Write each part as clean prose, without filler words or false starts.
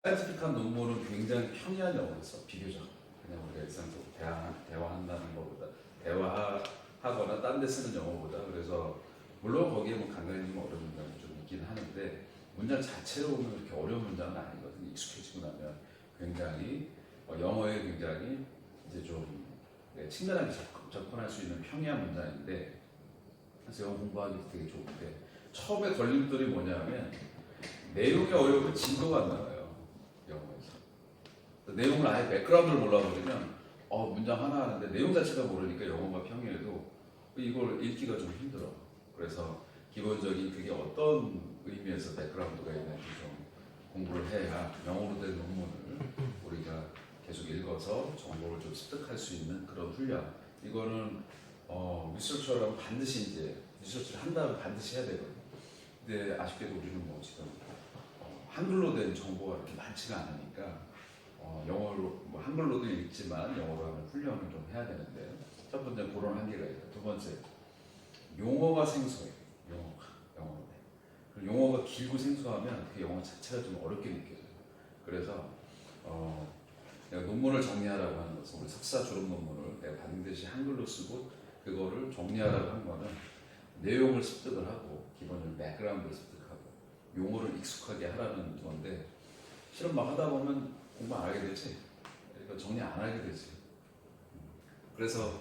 사이언티픽한 논문은 굉장히 평이한 영어로서 비교적 그냥 우리가 일상적으로 대화한다는 것보다 대화하거나 딴 데 쓰는 영어보다 그래서 물론 거기에 뭐 간간히 어려운 문장이 좀 있긴 하는데 문장 자체로 보면 그렇게 어려운 문장은 아니거든요. 익숙해지고 나면 굉장히 영어에 굉장히 이제 좀 친근하게 접근할 수 있는 평이한 문장인데 그래서 영어 공부하기 되게 좋은데 처음에 걸림돌이 뭐냐면 내용이 어려우면 진도가 안 나와요. 영어에서. 내용을 아예 백그라운드를 몰라버리면 문장 하나 하는데 내용 자체가 모르니까 영어가 평이해도 이걸 읽기가 좀 힘들어. 그래서 기본적인 그게 어떤 의미에서 백그라운드가 있는지 좀 공부를 해야 영어로 된 논문을 우리가 계속 읽어서 정보를 좀 습득할 수 있는 그런 훈련. 이거는 리서처라면 반드시 이제 리서치를 한다면 반드시 해야 되거든요. 근데 아쉽게도 우리는 뭐 지금 한글로 된 정보가 그렇게 많지가 않으니까 영어로 뭐 한글로도 읽지만 영어로 하는 훈련을 좀 해야 되는데 첫 번째 그런 한계가 있고 두 번째 용어가 생소해요. 영어인데 그 용어가 길고 생소하면 그 영어 자체가 좀 어렵게 느껴져요. 그래서 내가 논문을 정리하라고 하는 것은 우리 석사 졸업 논문을 내가 반드시 한글로 쓰고 그거를 정리하라고 한 거는 내용을 습득을 하고 기본적인 백그라운드를 습득하고 용어를 익숙하게 하라는 건데 실험 막 하다 보면 공부 안 하게 되지. 그러니까 정리 안 하게 되지. 그래서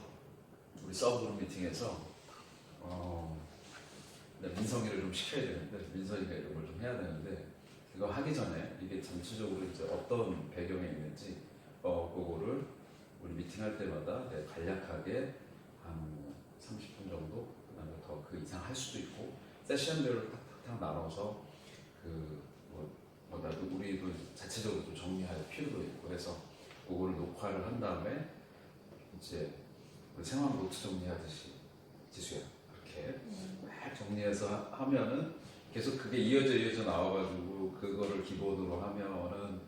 우리 서브그룹 미팅에서 민성이를 좀 시켜야 되는데 민성이가 이런 걸 좀 해야 되는데 그거 하기 전에 이게 전체적으로 이제 어떤 배경에 있는지 그거를 우리 미팅할 때마다 간략하게 한 30분 정도 그다음에 더 그 이상 할 수도 있고 세션별로 탁탁탁 나눠서 나도 우리도 자체적으로 좀 정리할 필요도 있고 해서 그거를 녹화를 한 다음에 이제 생활 노트 정리하듯이 지수야 이렇게 막 정리해서 하면은 계속 그게 이어져 나와가지고 그거를 기본으로 하면은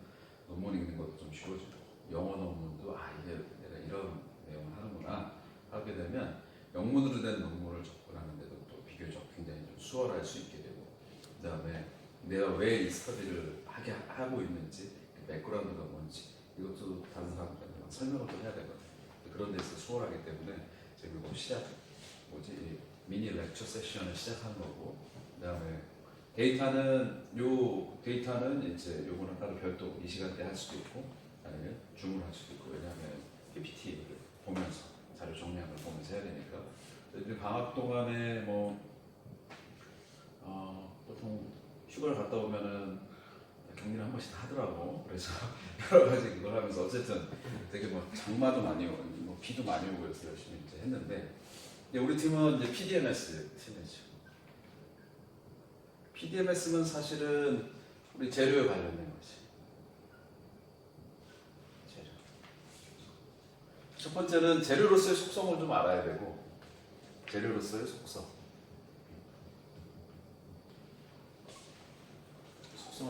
논문 읽는 것도 좀 쉬워지고 영어 논문도 이게 내가 이런 내용을 하는구나 하게 되면 영문으로 된 논문을 접근하는데도 또 비교적 굉장히 좀 수월할 수 있게 되고 그 다음에 내가 왜 이 스터디를 하고 있는지 백그라운드가 뭔지 이것도 다른 사람들한테 설명을 좀 해야 되거든요. 그런 데서 수월하기 때문에 지금 이거 미니 렉처 세션을 시작한 거고 그다음에 데이터는 이제 요거는 따로 별도 이 시간대 할 수도 있고 아니면 주문할 수도 있고 왜냐하면 PPT를 보면서 자료 정리한 걸 보면서 해야 되니까 이제 방학 동안에 보통 휴가를 갔다 오면은 격리를 한 번씩 하더라고. 그래서 여러 가지 그걸 하면서 어쨌든 되게 장마도 많이 오고 비도 많이 오고 그래서 열심히 이제 했는데 우리 팀은 이제 PDMS 팀이죠. PDMS는 사실은 우리 재료에 관련된 거지. 재료. 첫 번째는 재료로서의 속성을 좀 알아야 되고 재료로서의 속성을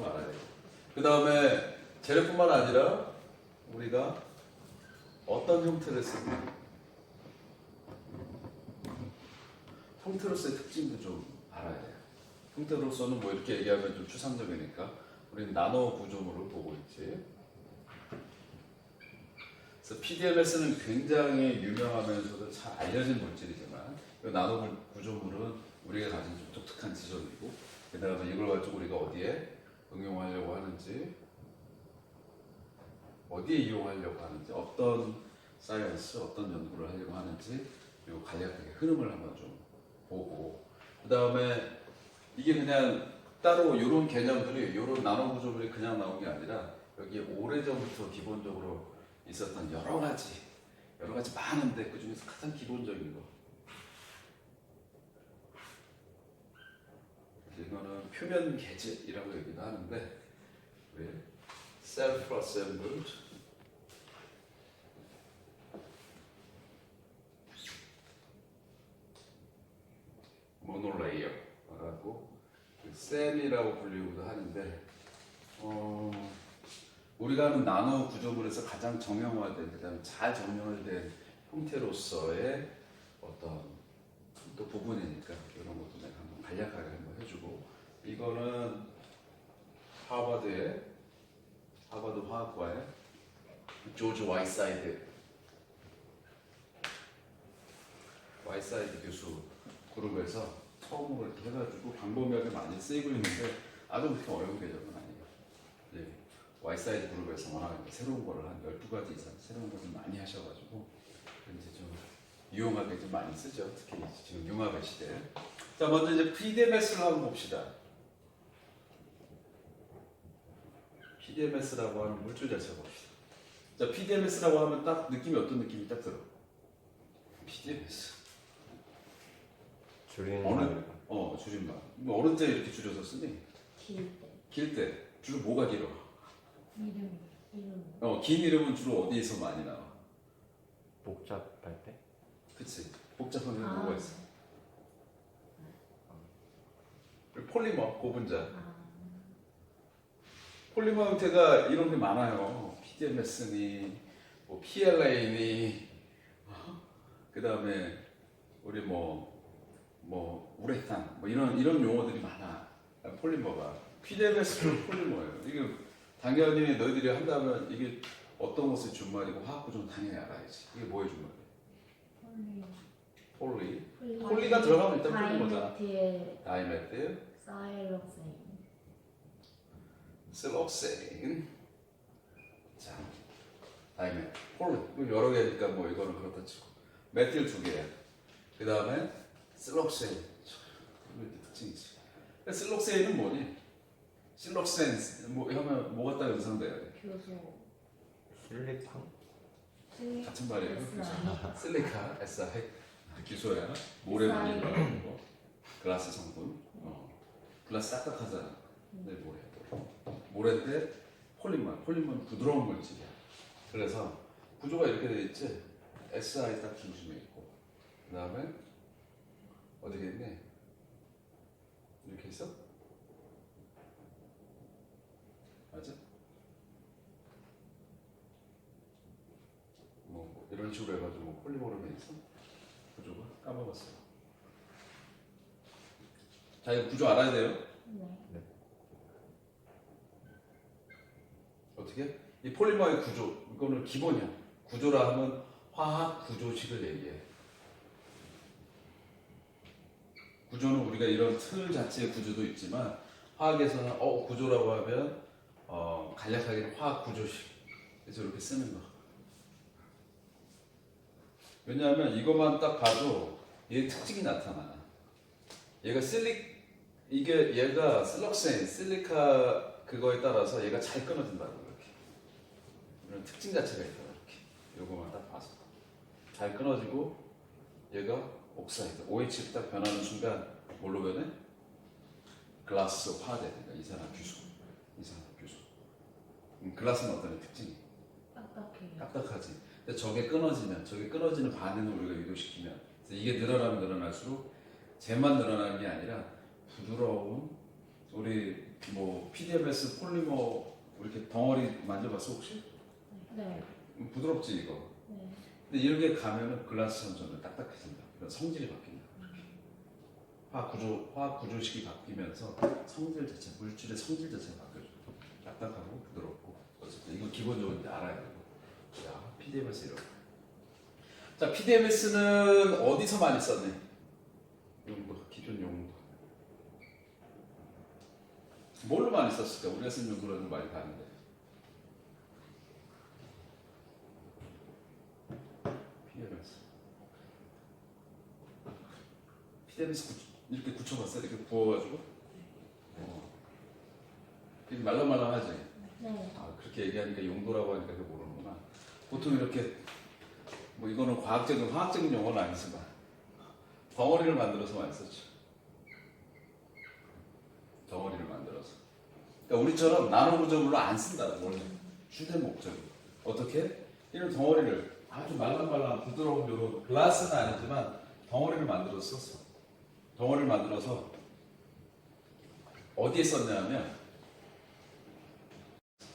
알아야 되고 그 다음에 재료뿐만 아니라 우리가 어떤 형태를 쓰고 형태로서의 특징도 좀 알아야 돼요. 형태로서는 뭐 이렇게 얘기하면 좀 추상적이니까 우리는 나노 구조물을 보고 있지. 그래서 PDMS는 굉장히 유명하면서도 잘 알려진 물질이지만 이 나노 구조물은 우리가 가진 좀 독특한 지점이고 그 다음에 이걸 가지고 우리가 어디에 응용하려고 하는지 어디에 이용하려고 하는지 어떤 사이언스 어떤 연구를 하려고 하는지 그리고 간략하게 흐름을 한번 좀 보고 그 다음에 이게 그냥 따로 이런 개념들이 이런 나노 구조물이 그냥 나온 게 아니라 여기에 오래전부터 기본적으로 있었던 여러 가지 많은데 그 중에서 가장 기본적인 거 이거는 표면 계집이라고 얘기도 하는데 왜 self-assembled 모노레이어라고 셈이라고 불리기도 하는데 우리가 하는 나노 구조물에서 가장 정형화된 그다음에 잘 정렬된 형태로서의 어떤 또 부분이니까 이런 것도 내가 한번 간략하게 한번 해주고 이거는 하버드의 화학과의 조지 와이사이드 교수 그룹에서 처음으로 이렇게 해가지고 광범위하게 많이 쓰이고 있는데 아주 그렇게 어려운 개념은 아니에요. 예, 와이사이드 그룹에서 워낙 새로운 거를 한 12가지 이상 새로운 것을 많이 하셔가지고 이제 좀 유용하게 좀 많이 쓰죠. 특히 지금 융합의 시대에. 자, 먼저 이제 PDMS를 한번 봅시다. PDMS라고 하는 물질 자체 봅시다. 자, PDMS라고 하면 딱 느낌이 어떤 느낌이 딱 들어? PDMS. 줄이는 줄임말. 뭐 어느 때 이렇게 줄여서 쓰니? 길 때. 길 때. 주로 뭐가 길어? 이름. 긴 이름은 주로 어디에서 많이 나와? 복잡할 때? 그치. 복잡한 게 뭐가 있어? 폴리머, 고분자. 폴리머 형태가 이런 게 많아요. PDMS니, 뭐 PLA니, 그 다음에 우리 우레탄, 이런 용어들이 많아. 폴리머가. PDMS도 폴리머예요. 이게 당연히 너희들이 한다면 이게 어떤 것의 준말이고 화학 구조는 당연히 알아야지. 이게 뭐의 준말이야? 폴리가 들어가면 일단 폴리머잖아. 다이메틸, 실록세인. 자, 다이메틸, 폴리. 여러 개니까 뭐 이거는 그렇다 치고. 메틸 2개야. 그 다음에 실록세인. 이게 특징이지. 실록세인은 뭐니? 실록센 하면 뭐 갖다 연상돼야 돼? 교수. 실리탕? 같은 말이에요. 실리카, SI, 기소야. 모래 만들는 거. 글라스 성분. 글라스 딱딱하잖아. 네, 모래인데 폴리머는 부드러운 물질이야. 그래서 구조가 이렇게 돼 있지. SI 딱 중심에 있고, 그 다음에 어디에 있네? 이렇게 있어? 맞아? 이런 식으로 해가지고 폴리머로 돼 있어? 구조가 까먹었어요. 자, 이거 구조 알아야 돼요. 네. 어떻게? 이 폴리머의 구조, 이거는 기본이야. 구조라 하면 화학 구조식을 얘기해. 구조는 우리가 이런 틀 자체의 구조도 있지만 화학에서는 구조라고 하면 간략하게는 화학 구조식. 그래서 이렇게 쓰는 거. 왜냐하면 이것만 딱 봐도 얘의 특징이 나타나. 얘가 얘가 실록센, 실리카 그거에 따라서 얘가 잘 끊어진다고 이렇게. 이런 특징 자체가 있다 이렇게. 요거만 딱 봐서 잘 끊어지고 얘가 옥사이드, OH가 딱 변하는 순간 뭘로 변해? 글라스 화되니까 이산화규소. 글라스는 어떤 특징이? 딱딱해요. 딱딱하지. 근데 저게 끊어지는 반응을 우리가 유도시키면, 그래서 이게 늘어나면 늘어날수록 쟤만 늘어나는 게 아니라 부드러운 우리 PDMS 폴리머 이렇게 덩어리 만져봤어 혹시? 네. 부드럽지 이거. 네. 근데 이렇게 가면은 글라스처럼 점점 딱딱해진다. 그런 성질이 바뀐다. 화학 구조식이 바뀌면서 물질의 성질 자체가 바뀌어져. 딱딱하고 부드럽고. 어쨌든 이거 기본적으로 이제 알아야 되고. 자, PDMS 이런. 자, PDMS는 어디서 많이 썼네? 기존 용도. 뭘로 많이 썼을까? 우리가 쓴 용도로는 많이 봤는데. PDMS 이렇게 굳혀봤어? 이렇게 부어가지고? 이렇게 말랑말랑하지? 네. 그렇게 얘기하니까 용도라고 하니까 그거 모르는구나. 보통 이렇게 이거는 화학적인 용어는 아니지만 덩어리를 만들어서 많이 썼죠. 덩어리를 만들어서. 그러니까 우리처럼 나노 구조물로 안 쓴다고 원래 주된 목적이. 어떻게? 이런 덩어리를 아주 말랑말랑 부드러운 요런 글라스는 아니지만 덩어리를 만들어서 썼어. 덩어리를 만들어서 어디에 썼냐면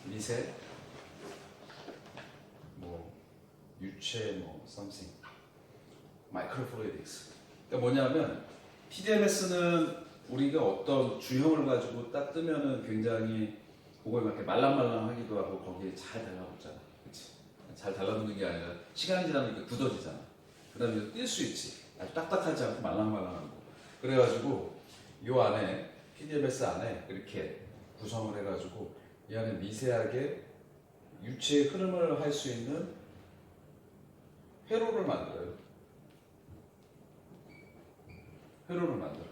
미세 유체 something 마이크로플루이딕스. 그러니까 뭐냐면 PDMS는 우리가 어떤 주형을 가지고 딱 뜨면은 굉장히 그거에 맞게 말랑말랑하기도 하고 거기에 잘 달라붙잖아. 그치? 잘 달라붙는 게 아니라 시간이 지나면 굳어지잖아. 그 다음에 뛸 수 있지. 아주 딱딱하지 않고 말랑말랑한 거. 그래가지고 요 안에 PDMS 안에 이렇게 구성을 해가지고 이 안에 미세하게 유체의 흐름을 할 수 있는 회로를 만들어요. 회로를 만들어.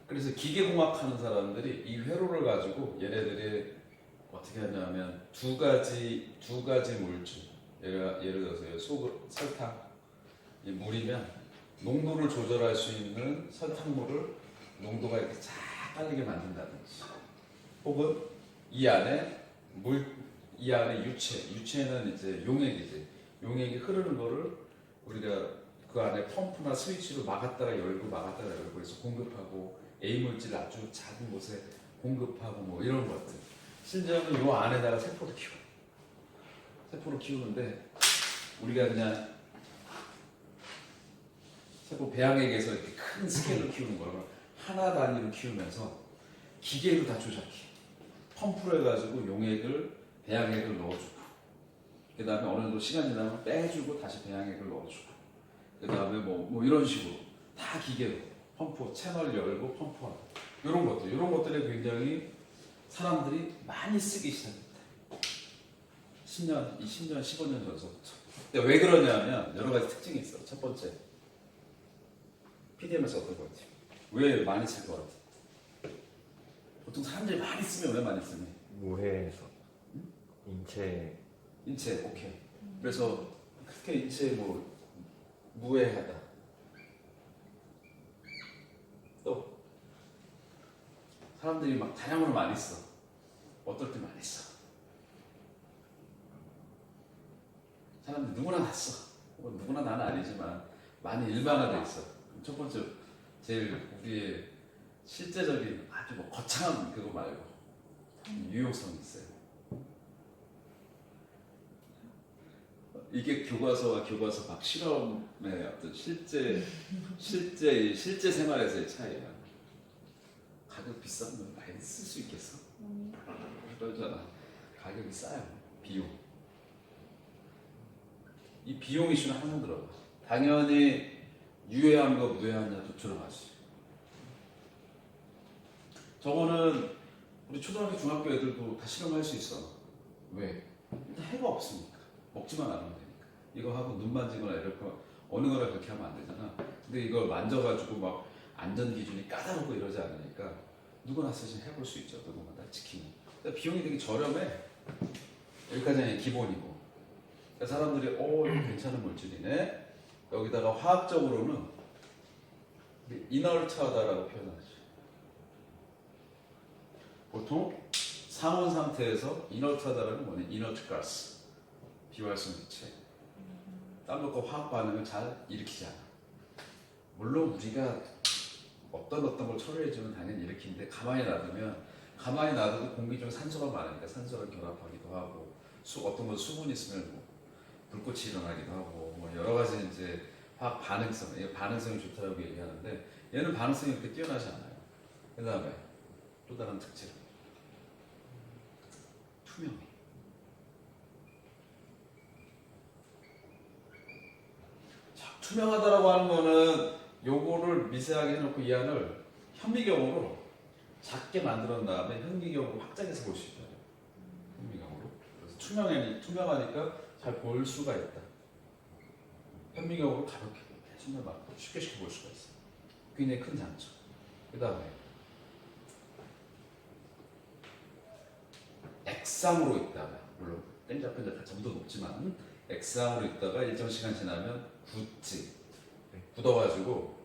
그래서 기계공학 하는 사람들이 이 회로를 가지고 얘네들이 어떻게 하냐면 두 가지 물질, 예를 들어서 설탕, 이 물이면 농도를 조절할 수 있는 설탕물을 농도가 이렇게 쫙 깔리게 만든다든지, 혹은 이 안에 유체는 이제 용액이 흐르는 거를 우리가 그 안에 펌프나 스위치로 막았다가 열고 해서 공급하고, A 물질 아주 작은 곳에 공급하고 뭐 이런 것들. 심지어는 요 안에다가 세포를 키우는데 우리가 그냥 세포 배양액에서 이렇게 큰 스케일로 키우는 걸 하나 단위로 키우면서 기계로 다 조작해. 펌프로 해가지고 배양액을 넣어주고, 그 다음에 어느 정도 시간 지나면 빼주고 다시 배양액을 넣어주고, 그 다음에 뭐 이런 식으로 다 기계로 펌프, 채널 열고 펌프하고, 이런 것들이 굉장히 사람들이 많이 쓰기 시작했다. 10년, 15년 전서부터. 근데 왜 그러냐면 여러 가지 특징이 있어. 첫 번째, PDM에서 어떤 것 같아요? 왜 많이 쓸 것 같아요? 보통 사람들이 많이 쓰면 왜 많이 쓰니? 무해해서. 인체. 오케이. 그래서 그렇게 인체에 무해하다. 또 사람들이 막 다량으로 많이 써. 어떨 때 많이 써. 사람들 누구나 다 써. 누구나 나는 아니지만 많이 일반화돼 있어. 첫 번째, 제일 우리의 실제적인 아주 거창한 그거 말고 유용성이 있어요. 이게 교과서와 교과서 밖 실험의 어떤 실제 생활에서의 차이야. 가격 비싸면 많이 쓸 수 있겠어? 그러잖아. 가격이 싸요. 비용. 이 비용 이슈는 항상 들어가. 당연히 유해함과 무해함도 들어가지. 저거는 우리 초등학교, 중학교 애들도 다 실험할 수 있어. 왜? 일단 해가 없으니까. 먹지만 않으면 되니까. 이거 하고 눈 만지거나 이럴 거 어느 거나 그렇게 하면 안 되잖아. 근데 이걸 만져가지고 막 안전 기준이 까다롭고 이러지 않으니까 누구나 사실 해볼 수 있죠. 누구나 다 지키면. 그러니까 비용이 되게 저렴해. 여기까지는 기본이고. 그러니까 사람들이 이거 괜찮은 물질이네. 여기다가 화학적으로는 이너트하다라고 표현하죠. 보통 상온 상태에서 이너트하다라는 뭐냐? 이너트 가스, 비활성 기체. 딴 것과 화학 반응을 잘 일으키지 않아. 물론 우리가 어떤 걸 처리해주면 당연히 일으키는데 가만히 놔두도 공기 중에 산소가 많으니까 산소랑 결합하기도 하고, 어떤 건 수분이 있으면 불꽃이 일어나기도 하고, 여러 가지 이제 화학 반응성이 좋다고 얘기하는데, 얘는 반응성이 그렇게 뛰어나지 않아요. 그 다음에 또 다른 특징, 투명해. 자, 투명하다라고 하는 거는 요거를 미세하게 해놓고 이 안을 현미경으로 작게 만들어 다음에 현미경으로 확장해서 볼 수 있잖아요. 현미경으로. 그래서 투명하니까 잘 볼 수가 있다. 현미경으로 가볍게 정말 쉽게 볼 수가 있어. 굉장히 큰 장점. 그 다음에 액상으로 있다가, 물론 땡잡pen잡 점도 높지만 액상으로 있다가 일정 시간 지나면 굳어가지고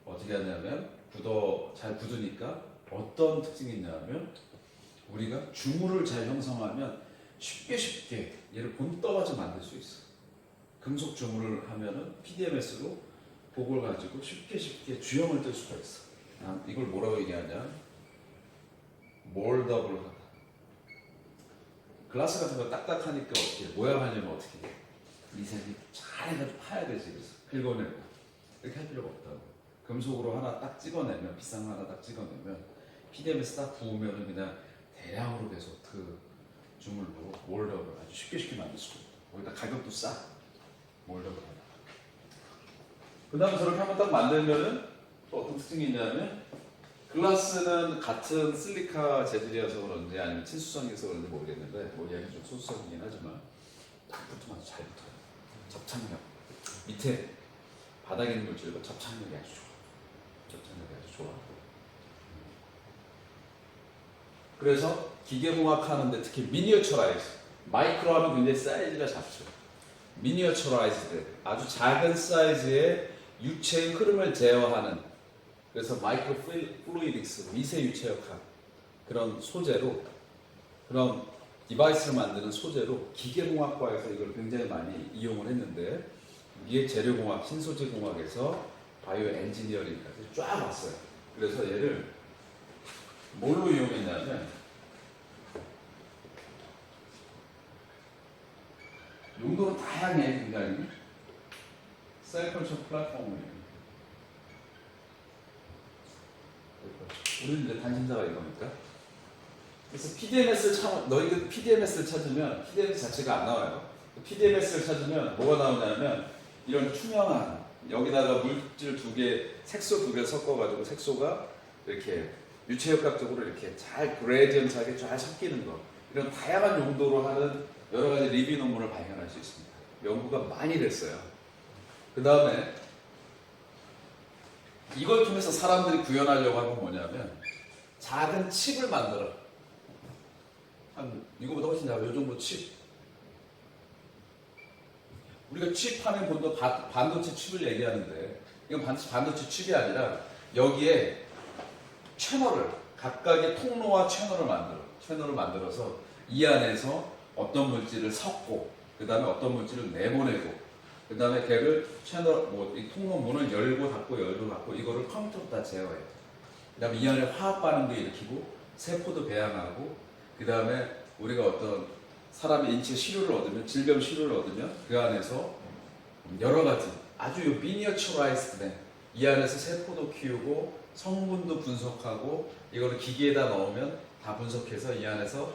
어떻게 하냐면 잘 굳으니까 어떤 특징이 있냐면 우리가 주물을 잘 형성하면 쉽게 얘를 본떠가지고 만들 수 있어. 금속 주물을 하면은 PDMS로 그걸 가지고 쉽게 주형을 뜰 수가 있어. 이걸 뭐라고 얘기하냐? 몰더블 하다. 글라스 같은 거 딱딱하니까 어떻게 모양하려면 어떻게 해? 미세하게 잘 해가지고 파야 되지. 그래서 긁어내고 이렇게 할 필요가 없다고. 금속으로 하나 딱 찍어내면, 비싼 거 하나 딱 찍어내면 PDMS 딱 부으면은 그냥 대량으로 계속 그 주물로 몰더를 아주 쉽게 만들 수 있고 거기다 가격도 싸 몰더를 하다. 그 다음에 저렇게 한번 딱 만들면은 또 어떤 특징이 있냐면 글라스는 같은 실리카 재질이어서 그런지 아니면 친수성이 있어서 그런지 모르겠는데 뭐 얘는 좀 소수성이긴 하지만 딱 붙으면 잘 붙어요. 접착력 밑에 바닥에 있는 물질과 접착력이 아주 좋아. 접착력이 아주 좋아. 그래서 기계공학 하는데 특히 미니어처라이즈 마이크로 하면 굉장히 사이즈가 작죠. 미니어처라이즈드 아주 작은 사이즈의 유체의 흐름을 제어하는 그래서 마이크로 플루이딕스 미세 유체역학 그런 소재로 그런 디바이스를 만드는 소재로 기계공학과에서 이걸 굉장히 많이 이용을 했는데 이게 재료공학, 신소재공학에서 바이오 엔지니어링까지 쫙 왔어요. 그래서 얘를 뭘로 이용했냐면 용도는 다양해 굉장히 셀컬처 플랫폼이에요. 우리는 이제 단신자가 이거니까. 그래서 PDMS를 너희들 PDMS를 찾으면 PDMS 자체가 안 나와요. PDMS를 찾으면 뭐가 나오냐면 이런 투명한 여기다가 물질 두 개, 색소 두 개 섞어가지고 색소가 이렇게 유체역학적으로 이렇게 잘 그레디언트하게 잘 섞이는 거 이런 다양한 용도로 하는 여러 가지 리뷰 논문을 발견할 수 있습니다. 연구가 많이 됐어요. 그 다음에 이걸 통해서 사람들이 구현하려고 하는 건 뭐냐면 작은 칩을 만들어. 한 이거보다 훨씬 작아. 요 정도 칩. 우리가 칩 하면 보통 반도체 칩을 얘기하는데 이건 반도체 칩이 아니라 여기에 채널을 각각의 통로와 채널을 만들어서 이 안에서 어떤 물질을 섞고 그 다음에 어떤 물질을 내보내고 그 다음에 걔를 이 통로 문을 열고 닫고 이거를 컴퓨터로 다 제어해요. 그 다음에 이 안에 화학 반응도 일으키고 세포도 배양하고 그 다음에 우리가 어떤 사람의 인체 시료를 얻으면 질병 시료를 얻으면 그 안에서 여러 가지 아주 미니어처라이즈된 이 안에서 세포도 키우고 성분도 분석하고 이거를 기계에다 넣으면 다 분석해서 이 안에서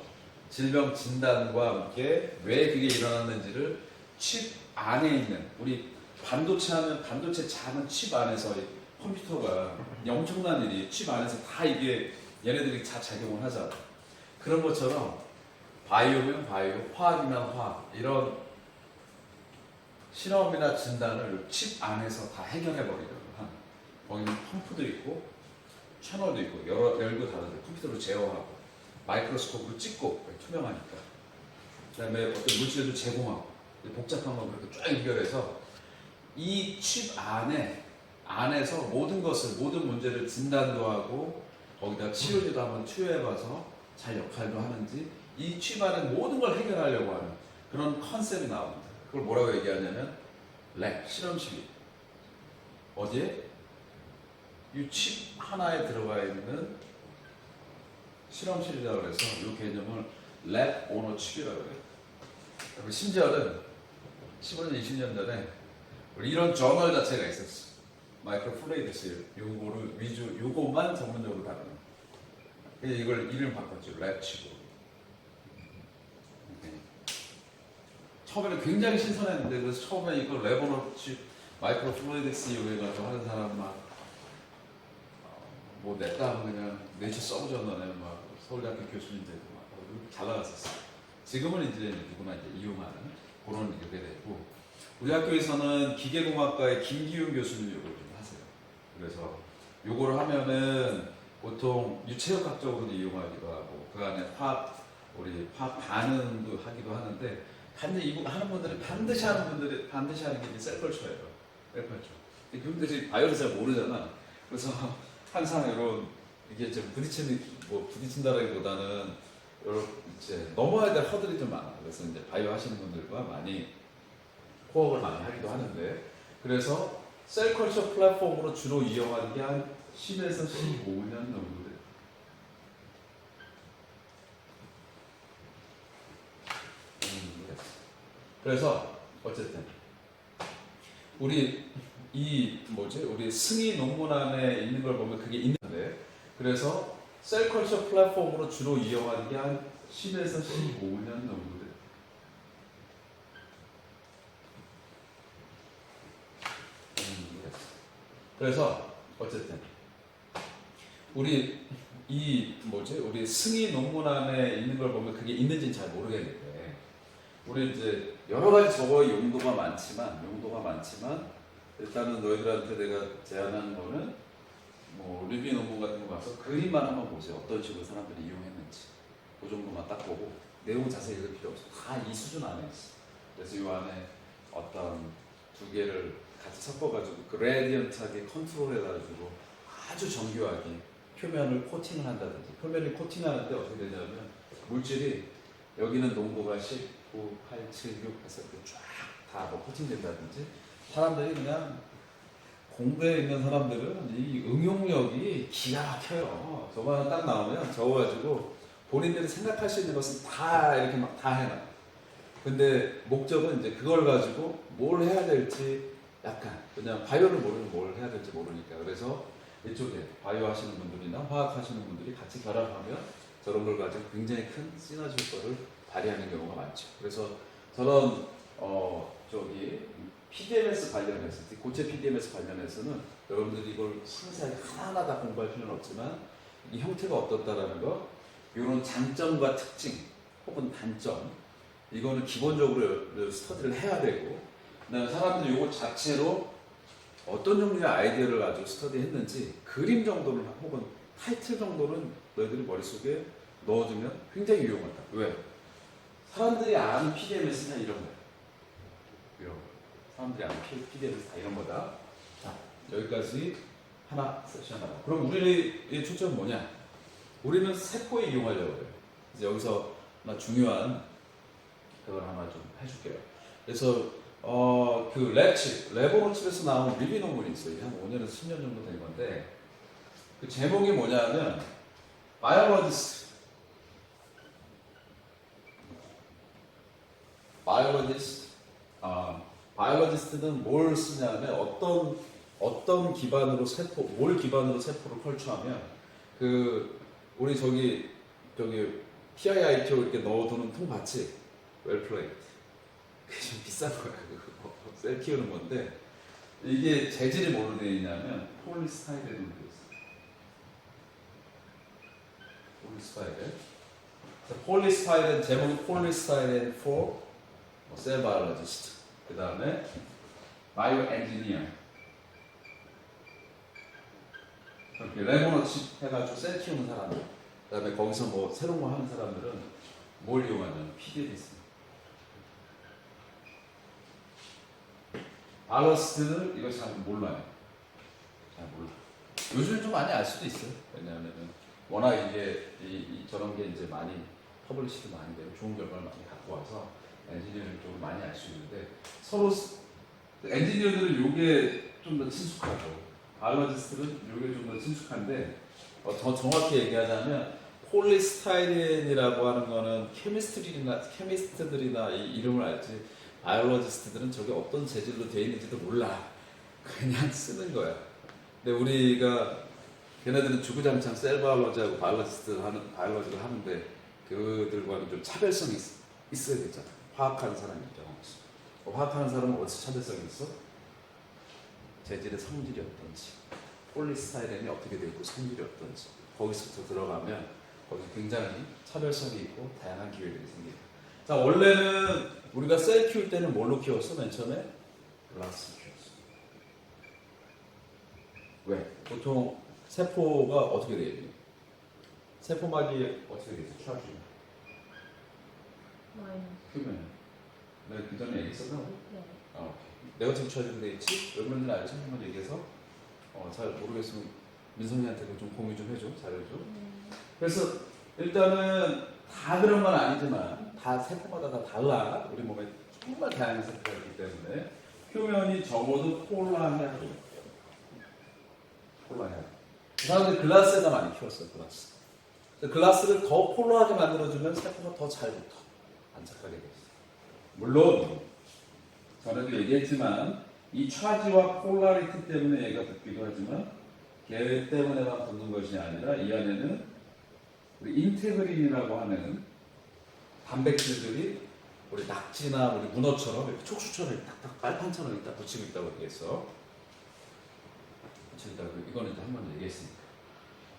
질병 진단과 함께 왜 그게 일어났는지를 칩 안에 있는 우리 반도체 하면 반도체 작은 칩 안에서 컴퓨터가 엄청난 일이 칩 안에서 다 이게 얘네들이 다 작용을 하잖아. 그런 것처럼 바이오면 바이오, 화학이면 화학 이런 실험이나 진단을 칩 안에서 다 해결해버리려고 하는 거기는 펌프도 있고 채널도 있고 열고 닫아도 컴퓨터로 제어하고 마이크로스코프로 찍고 투명하니까 그 다음에 어떤 물질도 제공하고 복잡한 거 그렇게 쫙 연결해서 이 칩 안에서 모든 문제를 진단도 하고 거기다 치료제도 한번 투여해봐서 잘 역할도 하는지 이 칩 안에 모든 걸 해결하려고 하는 그런 컨셉이 나옵니다. 그걸 뭐라고 얘기하냐면 랩, 실험실이 어디에? 이 칩 하나에 들어가 있는 실험실이라고 해서 이 개념을 랩 오너 칩이라고 해요. 그리고 심지어는 15년, 20년 전에 우리 이런 저널 자체가 있었어. 마이크로 플루이디스 요거만 전문적으로 다루는. 이걸 이름 바꿨죠. 랩 칩으로. 처음에는 굉장히 신선했는데 그래서 처음에 이걸 랩 오너 칩 마이크로 플루이디스 이용해가지고 하는 사람 뭐 냈다 하면 그냥 네이처 서브저널에 막 서울대학교 교수님들 막 잘 나갔었어. 지금은 이제 누구나 이제 이용하는 그런 이게 되고 우리 학교에서는 기계공학과의 김기훈 교수님이 이걸 좀 하세요. 그래서 요거를 하면은 보통 유체역학적으로도 이용하기도 하고 그 안에 화학 반응도 하기도 하는데 이거 하는 분들이 반드시 하는 게 이제 셀컬처예요. 셀컬처. 그분들이 바이오를 잘 모르잖아. 그래서 항상 이런 이게 좀 부딪힌다라기보다는 이제 넘어야 될 허들이 좀 많아. 그래서 이제 바이오 하시는 분들과 많이 코업을 많이 하기도 하는데 그래서 셀컬처 플랫폼으로 주로 이용하는 게 한 10에서 15년 정도 돼요. 그래서 어쨌든 우리 우리 승인 논문 안에 있는 걸 보면 그게 있는데 그래서 셀컬처 플랫폼으로 주로 이용하는 게 한 10에서 15년 정도 돼요. 그래서 어쨌든 우리 우리 승인 논문안에 있는 걸 보면 그게 있는지는 잘 모르겠는데 우리 이제 여러 가지 저거의 용도가 많지만 일단은 너희들한테 내가 제안하는 거는 뭐 리뷰 논문 같은 거 봐서 그림만 한번 보세요. 어떤 식으로 사람들이 이용했는지 그 정도만 딱 보고 내용 자세히 읽을 필요 없어. 다 이 수준 안에 있어. 그래서 이 안에 어떤 두 개를 같이 섞어가지고 그레디언트하게 컨트롤해가지고 아주 정교하게 표면을 코팅을 한다든지 표면을 코팅하는데 어떻게 되냐면 물질이 여기는 농도가 19, 8, 7, 6 해서 쫙다뭐 코팅된다든지 사람들이 그냥 공부에 있는 사람들은 이 응용력이 기가 막혀요. 저거 딱 나오면 적어가지고 본인들이 생각할 수 있는 것은 다 이렇게 막 다 해놔. 근데 목적은 이제 그걸 가지고 뭘 해야 될지 약간 그냥 바이오를 모르면 뭘 해야 될지 모르니까 그래서 이쪽에 바이오 하시는 분들이나 화학 하시는 분들이 같이 결합하면 저런 걸 가지고 굉장히 큰 시너지 효과를 발휘하는 경우가 많죠. 그래서 저런 PDMS 관련해서 고체 PDMS 관련해서는 여러분들이 이걸 상세하게 하나하나 다 공부할 필요는 없지만 이 형태가 어떻다라는 거 이런 장점과 특징 혹은 단점 이거는 기본적으로 스터디를 해야 되고 그다음에 사람들이 이거 자체로 어떤 종류의 아이디어를 가지고 스터디했는지 그림 정도는 혹은 타이틀 정도는 너희들이 머릿속에 넣어두면 굉장히 유용하다. 왜? 사람들이 아는 PDMS는 다 이런 거야. 이런 거. 사람들이 아는 PDMS 다 이런 거다. 자, 여기까지 하나 세션 하나. 그럼 우리의 초점은 뭐냐? 우리는 세포에 이용하려고 해요. 이제 여기서 중요한 그걸 하나 좀 해줄게요. 그래서 그 레보노칩에서 나온 리뷰 논문이 있어요. 한 5년에서 10년 정도 된 건데 그 제목이 뭐냐면 바이올로지스트는 뭘 쓰냐면 어떤 기반으로 뭘 기반으로 세포를 컬처하면 우리 저기 PIITO 이렇게 넣어두는 통 봤지? 웰플레이트. 그게 좀 비싼 거야. 그거 셀 키우는 건데 이게 재질이 뭐로 되어 있냐면 폴리스타이렌으로 되어 있어. 폴리스타이렌 제목이 폴리스타이렌 for 셀 바이올로지스트. 그 다음에 바이오 엔지니어. 이렇게 레모너칩 해가지고 셀 키우는 사람들. 그 다음에 거기서 뭐 새로운 거 하는 사람들은 뭘 이용하냐면 PDMS. 바이올로지스트는 이거 잘 몰라요. 잘 몰라. 요즘 좀 많이 알 수도 있어요. 왜냐하면은 워낙 이게 저런 게 이제 많이 퍼블리시도 많이 되고 좋은 결과를 많이 갖고 와서 엔지니어링 쪽으로 많이 알 수 있는데 서로 엔지니어들은 요게 좀 더 친숙하고 바이올로지스트는 요게 좀 더 친숙한데 더 정확히 얘기하자면 폴리스타이렌이라고 하는 거는 케미스트들이나 이 이름을 알지 바이올로지스트들은 저게 어떤 재질로 되어 있는지도 몰라. 그냥 쓰는 거야. 근데 우리가 걔네들은 주구장창 셀 바이올로지하고 바이올로지를 하는데 그들과는 좀 차별성이 있어야 되잖아. 화학하는 사람이 입장에서. 화학하는 사람은 어디서 차별성이 있어? 재질의 성질이 어떤지, 폴리스타이렌이 어떻게 되고 성질이 어떤지 거기서부터 들어가면 거기 굉장히 차별성이 있고 다양한 기회들이 생깁니다. 자, 원래는 우리가 셀 키울 때는 뭘로 키웠어? 맨 처음에? 글라스 키웠어. 왜? 보통 세포가 어떻게 되어 있니? 세포막이 어떻게 되어 있어? 차지. 표면. 내가 그 전에 얘기했었나? 네. 네거티브 차지로 되어 있지? 왜 그런지 알지? 한번 얘기해서 잘 모르겠으면 민성이한테 좀 공유 좀 해줘. 잘해줘. 그래서 일단은 다 그런 건 아니지만 다 세포마다 다 달라. 우리 몸에 정말 다양한 세포가 있기 때문에 표면이 적어도 폴라해야 돼. 폴라해야 돼. 그 사람들이 글라스에다 많이 키웠어요. 글라스를 더 폴라하게 만들어주면 세포가 더 잘 붙어. 안착하게 돼 있어. 물론 전에도 얘기했지만 이 차지와 폴라리티 때문에 얘가 붙기도 하지만 걔 때문에만 붙는 것이 아니라 이 안에는 우리 인테그린이라고 하는 단백질들이 우리 낙지나 우리 문어처럼 이렇게 촉수처럼 이렇게 딱딱 빨판처럼 이렇게 딱 붙이고 있다고 얘기했어. 붙이고 있다고. 이거는 이제 한번 얘기했으니까.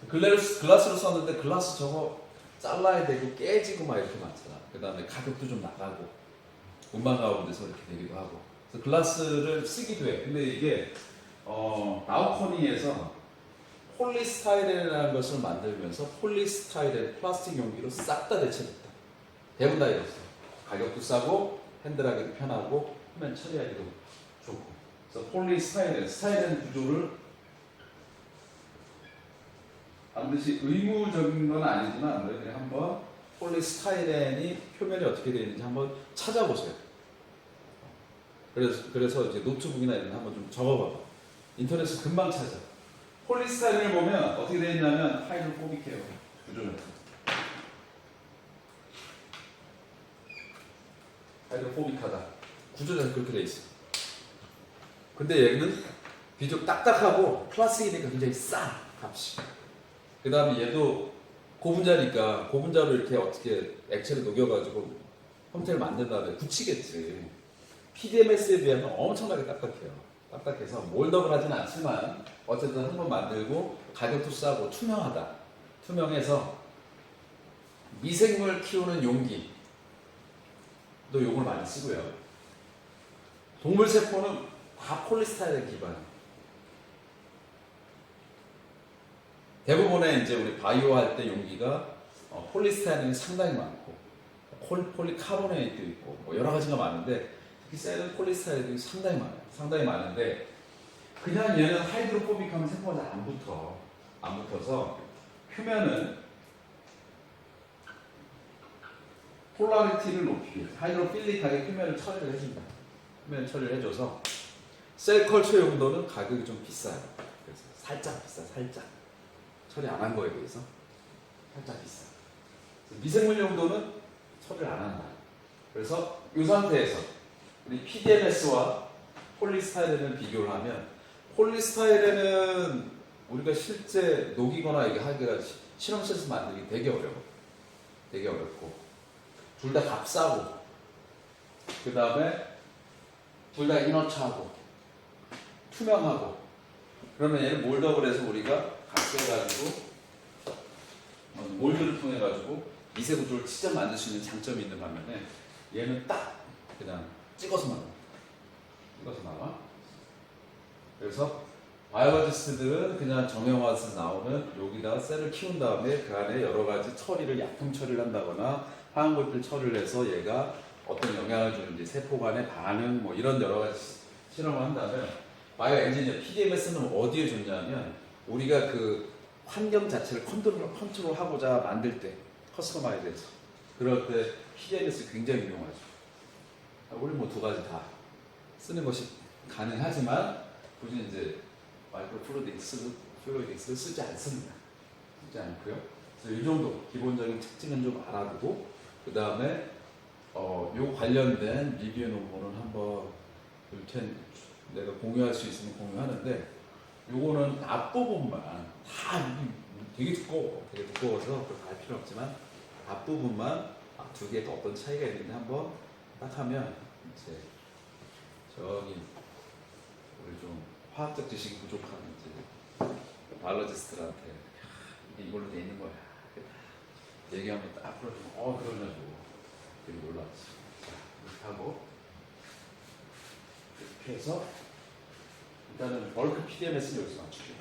글라스로 썼는데 글라스 저거 잘라야 되고 깨지고 막 이렇게 많잖아. 그 다음에 가격도 좀 나가고 운반 가운데서 이렇게 되기도 하고. 그래서 글라스를 쓰기도 해. 근데 이게 나우코니에서 폴리스타이렌이라는 것을 만들면서 폴리스타이렌 플라스틱 용기로 싹 다 대체됐다. 대부분 다 이랬어. 가격도 싸고 핸들하기도 편하고 표면 처리하기도 좋고. 그래서 폴리스타이렌, 스타이렌 구조를 반드시 의무적인 건 아니지만 너희들이 한번 폴리스타이렌이 표면이 어떻게 되어 있는지 한번 찾아보세요. 그래서 이제 노트북이나 이런 데 한번 좀 적어봐봐. 인터넷에서 금방 찾아. 폴리스타이렌을 보면 어떻게 되어 있냐면 하이드로포빅해요. 구조는. 하이드로포빅하다. 구조는 그렇게 되어 있어. 근데 얘는 비교적 딱딱하고 플라스틱이니까 굉장히 싸 값이. 그 다음에 얘도 고분자니까 고분자로 이렇게 어떻게 액체를 녹여가지고 형태를 만든 다음에 붙이겠지. PDMS에 비하면 엄청나게 딱딱해요. 딱딱해서 몰더블 하진 않지만 어쨌든 한번 만들고 가격도 싸고 투명하다. 투명해서 미생물 키우는 용기도 요걸 많이 쓰고요. 동물 세포는 다 폴리스타이렌 기반. 대부분의 이제 우리 바이오 할 때 용기가 폴리스타이렌이 상당히 많고 폴리카보네이트도 있고 뭐 여러 가지가 많은데 특히 셀은 폴리스타이렌이 상당히 많아요. 상당히 많은데 그냥 얘는 하이드로포빅하면 생각보다 안 붙어서 표면은 폴라리티를 높이기 위해서 하이드로필릭하게 표면을 처리를 해준다. 표면을 처리를 해줘서 셀컬처 용도는 가격이 좀 비싸요. 그래서 살짝 비싸, 살짝. 처리 안 한 거에 비해서 살짝 비싸. 미생물 용도는 처리를 안 한다. 그래서 이 상태에서 우리 PDMS와 폴리스타이렌을 비교를 하면 폴리스타이렌은 우리가 실제 녹이거나 이게 하기가 실험실에서 만들기 되게 어려워. 되게 어렵고 둘 다 값싸고 그 다음에 둘 다 이너츠하고 투명하고 그러면 얘를 몰더블 해서 우리가 각색해가지고 몰드를 통해가지고 미세 구조를 직접 만들 수 있는 장점이 있는 반면에 얘는 딱 그냥 찍어서 나와. 그래서 바이오로지스트들은 그냥 정형화해서 나오는 여기다 셀을 키운 다음에 그 안에 여러 가지 처리를 약품 처리를 한다거나 화학물질 처리를 해서 얘가 어떤 영향을 주는지 세포 간의 반응 뭐 이런 여러 가지 실험을 한다면 바이오 엔지니어 PDMS는 어디에 좋냐면 우리가 그 환경 자체를 컨트롤하고자 만들 때 커스터마이즈해서 그럴 때 PDMS 굉장히 유용하죠. 우리 뭐 두 가지 다 쓰는 것이 가능하지만 굳이 이제 마이크로 플루이딕스를 쓰지 않습니다. 쓰지 않고요. 그래서 이 정도 기본적인 특징은 좀 알아두고 그 다음에 요 관련된 리뷰 논문은 한번 내가 공유할 수 있으면 공유하는데 요거는 앞부분만 다 되게 두꺼워서 알 필요 없지만 앞부분만 두 개가 어떤 차이가 있는지 한번 딱 하면 이제 저기 우리 좀 화학적 지식이 부족한 이제 바이올로지스트들한테 이걸로 돼 있는 거야. 얘기하면 딱 앞으로 그러냐고 되게 놀랐지. 자, 이렇게 하고 이렇게 해서 일단은 벌크 PDMS를 여기서 맞추죠.